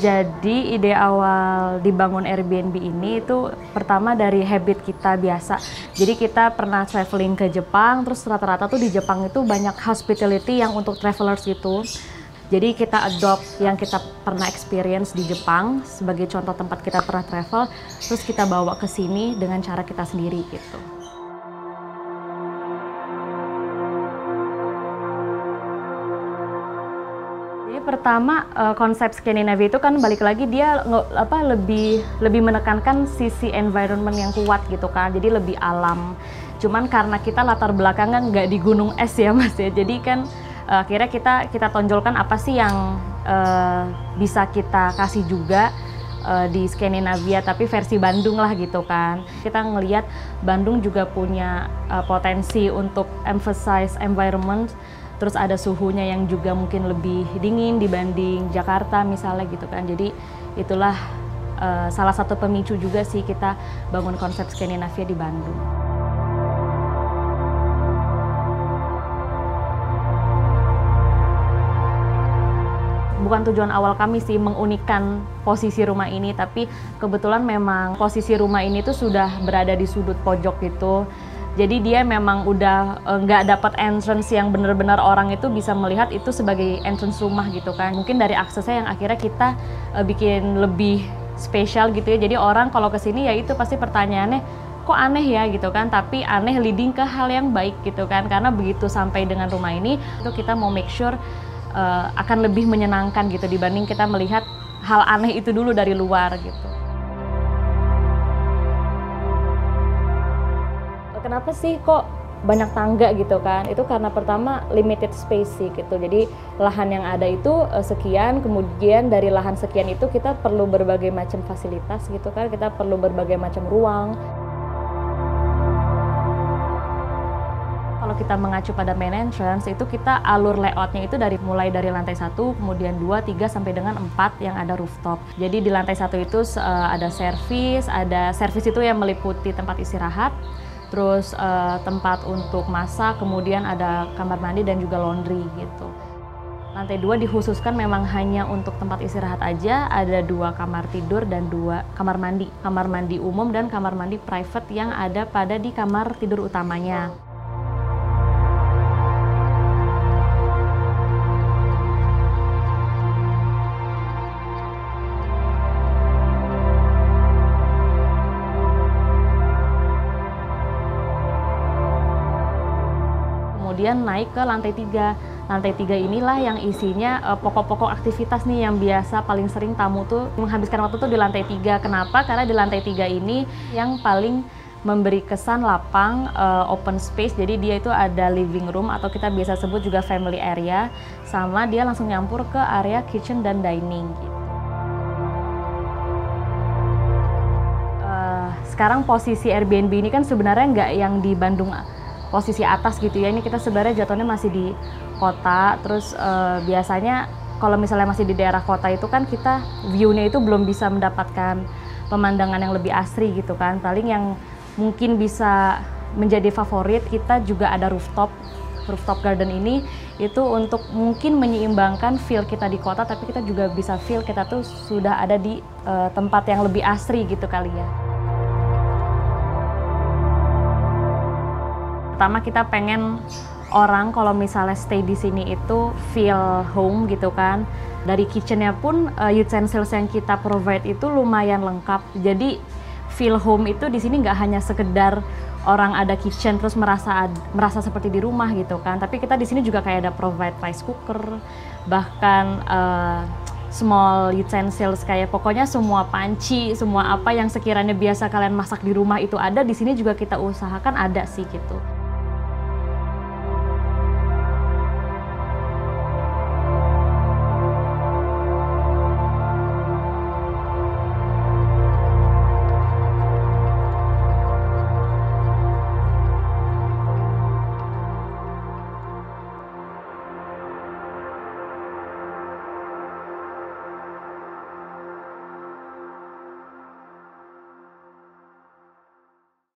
Jadi ide awal dibangun Airbnb ini itu pertama dari habit kita biasa. Jadi kita pernah traveling ke Jepang, terus rata-rata tuh di Jepang itu banyak hospitality yang untuk travelers gitu. Jadi kita adopt yang kita pernah experience di Jepang sebagai contoh tempat kita pernah travel, terus kita bawa ke sini dengan cara kita sendiri gitu. Pertama, konsep Skandinavia itu kan balik lagi dia lebih menekankan sisi environment yang kuat gitu kan, jadi lebih alam. Cuman karena kita latar belakangnya nggak di gunung es ya Mas ya, jadi kan akhirnya kita tonjolkan apa sih yang bisa kita kasih juga di Skandinavia, tapi versi Bandung lah gitu kan. Kita ngelihat Bandung juga punya potensi untuk emphasize environment. Terus ada suhunya yang juga mungkin lebih dingin dibanding Jakarta misalnya gitu kan. Jadi itulah salah satu pemicu juga sih kita bangun konsep Skandinavia di Bandung. Bukan tujuan awal kami sih mengunikkan posisi rumah ini, tapi kebetulan memang posisi rumah ini tuh sudah berada di sudut pojok gitu. Jadi dia memang udah nggak dapat entrance yang benar-benar orang itu bisa melihat itu sebagai entrance rumah gitu kan. Mungkin dari aksesnya yang akhirnya kita bikin lebih spesial gitu ya. Jadi orang kalau kesini ya itu pasti pertanyaannya kok aneh ya gitu kan. Tapi aneh leading ke hal yang baik gitu kan. Karena begitu sampai dengan rumah ini itu kita mau make sure akan lebih menyenangkan gitu dibanding kita melihat hal aneh itu dulu dari luar gitu. Kenapa sih kok banyak tangga gitu kan? Itu karena pertama limited space sih gitu. Jadi lahan yang ada itu sekian, kemudian dari lahan sekian itu kita perlu berbagai macam fasilitas gitu kan. Kita perlu berbagai macam ruang. Kalau kita mengacu pada main entrance itu kita alur layoutnya itu mulai dari lantai 1, kemudian 2, 3 sampai dengan 4 yang ada rooftop. Jadi di lantai 1 itu ada servis itu yang meliputi tempat istirahat. Terus tempat untuk masak, kemudian ada kamar mandi dan juga laundry gitu. Lantai 2 dikhususkan memang hanya untuk tempat istirahat aja, ada 2 kamar tidur dan 2 kamar mandi. Kamar mandi umum dan kamar mandi private yang ada di kamar tidur utamanya. Kemudian naik ke lantai 3. Lantai 3 inilah yang isinya pokok-pokok aktivitas nih yang biasa paling sering tamu tuh menghabiskan waktu tuh di lantai 3. Kenapa? Karena di lantai 3 ini yang paling memberi kesan lapang, open space. Jadi dia itu ada living room atau kita biasa sebut juga family area, sama dia langsung nyampur ke area kitchen dan dining gitu. Sekarang posisi Airbnb ini kan sebenarnya nggak yang di Bandung posisi atas gitu ya, ini kita sebenarnya jatuhnya masih di kota. Terus biasanya kalau misalnya masih di daerah kota itu kan kita view-nya itu belum bisa mendapatkan pemandangan yang lebih asri gitu kan. Paling yang mungkin bisa menjadi favorit kita juga ada rooftop garden ini, itu untuk mungkin menyeimbangkan feel kita di kota, tapi kita juga bisa feel kita tuh sudah ada di tempat yang lebih asri gitu kali ya. Pertama kita pengen orang kalau misalnya stay di sini itu feel home gitu kan. Dari kitchennya pun utensils yang kita provide itu lumayan lengkap. Jadi feel home itu di sini nggak hanya sekedar orang ada kitchen terus merasa seperti di rumah gitu kan. Tapi kita di sini juga kayak ada provide rice cooker, bahkan small utensils kayak pokoknya semua panci, semua apa yang sekiranya biasa kalian masak di rumah itu ada, di sini juga kita usahakan ada sih gitu.